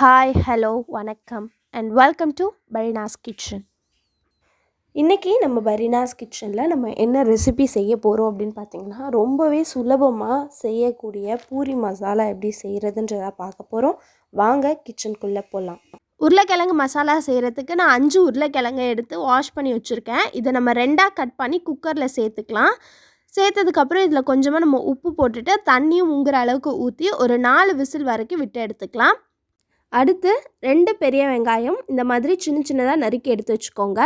Hi, hello, வணக்கம் and welcome to Fareenas kitchen. இன்றைக்கி நம்ம பரீனாஸ் கிச்சனில் நம்ம என்ன ரெசிபி செய்ய போகிறோம் அப்படின்னு பார்த்திங்கன்னா, ரொம்பவே சுலபமாக செய்யக்கூடிய பூரி மசாலா எப்படி செய்கிறதுன்றதை பார்க்க போகிறோம். வாங்க கிச்சனுக்குள்ளே போகலாம். உருளைக்கிழங்கு மசாலா செய்கிறதுக்கு நான் 5 உருளைக்கிழங்கை எடுத்து வாஷ் பண்ணி வச்சுருக்கேன். இதை நம்ம 2ஆக கட் பண்ணி குக்கரில் சேர்த்துக்கலாம். சேர்த்ததுக்கப்புறம் இதில் கொஞ்சமாக நம்ம உப்பு போட்டுட்டு தண்ணியும் முங்குற அளவுக்கு ஊற்றி ஒரு 4 விசில் வரைக்கும் விட்டு எடுத்துக்கலாம். அடுத்து 2 பெரிய வெங்காயம் இந்த மாதிரி சின்ன சின்னதாக நறுக்கி எடுத்து வச்சுக்கோங்க.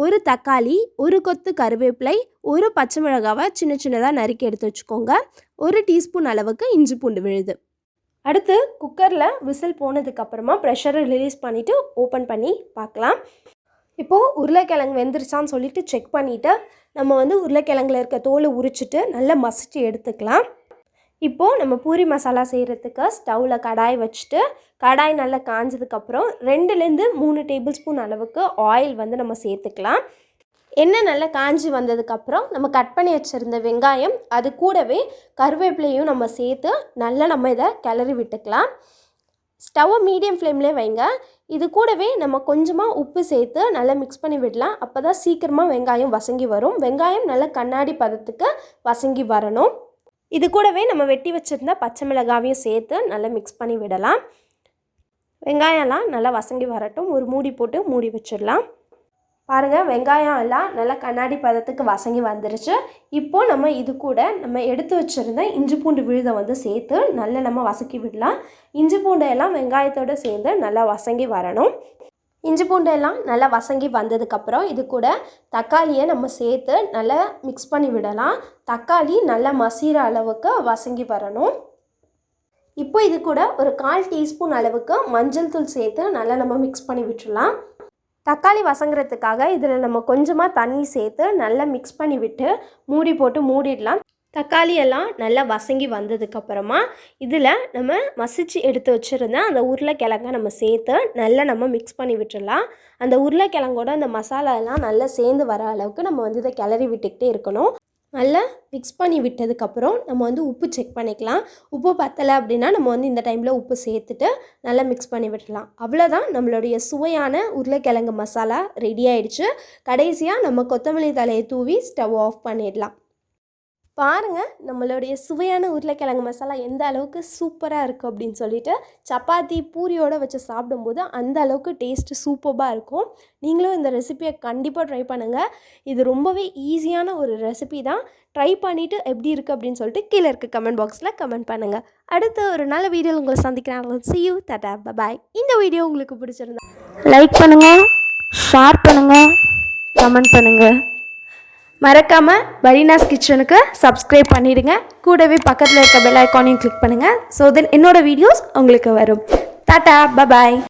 ஒரு தக்காளி, ஒரு கொத்து கருவேப்பிலை, ஒரு பச்சை மிளகாவை சின்ன சின்னதாக நறுக்கி எடுத்து வச்சுக்கோங்க. 1 டீஸ்பூன் அளவுக்கு இஞ்சி பூண்டு விழுது. அடுத்து குக்கரில் விசில் போனதுக்கப்புறமா ப்ரெஷரை ரிலீஸ் பண்ணிவிட்டு ஓப்பன் பண்ணி பார்க்கலாம். இப்போது உருளைக்கிழங்கு வெந்துருச்சான்னு சொல்லிட்டு செக் பண்ணிவிட்டு நம்ம உருளைக்கிழங்குல இருக்க தோலை உரிச்சிட்டு நல்லா மசிச்சு எடுத்துக்கலாம். இப்போது நம்ம பூரி மசாலா செய்கிறதுக்கு ஸ்டவ்வில் கடாய் வச்சுட்டு கடாய் நல்லா காஞ்சதுக்கப்புறம் 2லேருந்து 3 டேபிள் ஸ்பூன் அளவுக்கு ஆயில் நம்ம சேர்த்துக்கலாம். எண்ணெய் நல்லா காஞ்சி வந்ததுக்கப்புறம் நம்ம கட் பண்ணி வச்சுருந்த வெங்காயம் அது கூடவே கருவேப்பிலையும் நம்ம சேர்த்து நல்லா நம்ம இதை கிளறி விட்டுக்கலாம். ஸ்டவ்வை மீடியம் ஃப்ளேம்லேயே வைங்க. இது கூடவே நம்ம கொஞ்சமாக உப்பு சேர்த்து நல்லா மிக்ஸ் பண்ணி விடலாம். அப்போ தான் சீக்கிரமாக வெங்காயம் வசங்கி வரும். வெங்காயம் நல்லா கண்ணாடி பதத்துக்கு வசங்கி வரணும். இது கூடவே நம்ம வெட்டி வச்சுருந்த பச்சை மிளகாவையும் சேர்த்து நல்லா மிக்ஸ் பண்ணி விடலாம். வெங்காயம்லாம் நல்லா வசங்கி வரட்டும். ஒரு மூடி போட்டு மூடி வச்சிடலாம். பாருங்கள், வெங்காயம் எல்லாம் நல்லா கண்ணாடி பதத்துக்கு வசங்கி வந்துருச்சு. இப்போது நம்ம இது கூட நம்ம எடுத்து வச்சுருந்த இஞ்சி பூண்டு விழுதை சேர்த்து நல்லா நம்ம வசக்கி விடலாம். இஞ்சி பூண்டு எல்லாம் வெங்காயத்தோடு சேர்ந்து நல்லா வசங்கி வரணும். இஞ்சி பூண்டு எல்லாம் நல்லா வசங்கி வந்ததுக்கப்புறம் இது கூட தக்காளியை நம்ம சேர்த்து நல்லா மிக்ஸ் பண்ணி விடலாம். தக்காளி நல்லா மசிகிற அளவுக்கு வசங்கி வரணும். இப்போ இது கூட ஒரு 1/4 டீஸ்பூன் அளவுக்கு மஞ்சள் தூள் சேர்த்து நல்லா நம்ம மிக்ஸ் பண்ணி விட்டுடலாம். தக்காளி வசங்கிறதுக்காக இதில் நம்ம கொஞ்சமாக தண்ணி சேர்த்து நல்லா மிக்ஸ் பண்ணி விட்டு மூடி போட்டு மூடிடலாம். தக்காளி எல்லாம் நல்லா வசங்கி வந்ததுக்கப்புறமா இதில் நம்ம மசிச்சு எடுத்து வச்சுருந்த அந்த உருளைக்கிழங்கை நம்ம சேர்த்து நல்லா நம்ம மிக்ஸ் பண்ணி விட்டுடலாம். அந்த உருளைக்கிழங்கோட அந்த மசாலா எல்லாம் நல்லா சேர்ந்து வர அளவுக்கு நம்ம இதை கிளறி விட்டுக்கிட்டே இருக்கணும். நல்லா மிக்ஸ் பண்ணி விட்டதுக்கப்புறம் நம்ம உப்பு செக் பண்ணிக்கலாம். உப்பு பத்தலை அப்படின்னா நம்ம இந்த டைமில் உப்பு சேர்த்துட்டு நல்லா மிக்ஸ் பண்ணி விட்டுடலாம். அவ்வளோதான், நம்மளுடைய சுவையான உருளைக்கிழங்கு மசாலா ரெடி ஆகிடுச்சு. கடைசியாக நம்ம கொத்தமல்லி தலையை தூவி ஸ்டவ் ஆஃப் பண்ணிடலாம். பாருங்கள், நம்மளுடைய சுவையான உருளைக்கிழங்கு மசாலா எந்த அளவுக்கு சூப்பராக இருக்குது அப்படின்னு சொல்லிட்டு சப்பாத்தி பூரியோடு வச்சு சாப்பிடும்போது அந்த அளவுக்கு டேஸ்ட்டு சூப்பராக இருக்கும். நீங்களும் இந்த ரெசிபியை கண்டிப்பாக ட்ரை பண்ணுங்கள். இது ரொம்பவே ஈஸியான ஒரு ரெசிபி தான். ட்ரை பண்ணிவிட்டு எப்படி இருக்குது அப்படின்னு சொல்லிட்டு கீழே இருக்க கமெண்ட் பாக்ஸில் கமெண்ட் பண்ணுங்கள். அடுத்த ஒரு நல்ல வீடியோவில் உங்களை சந்திக்கிறேன். See you, tata, bye bye. இந்த வீடியோ உங்களுக்கு பிடிச்சிருந்தா லைக் பண்ணுங்கள், ஷேர் பண்ணுங்கள், கமெண்ட் பண்ணுங்கள். மறக்காமல் பரீனாஸ் கிச்சனுக்கு சப்ஸ்கிரைப் பண்ணிவிடுங்க. கூடவே பக்கத்தில் இருக்க பெல் ஐக்கானையும் கிளிக் பண்ணுங்கள். ஸோ தென் என்னோடய வீடியோஸ் உங்களுக்கு வரும். Tata, bye bye.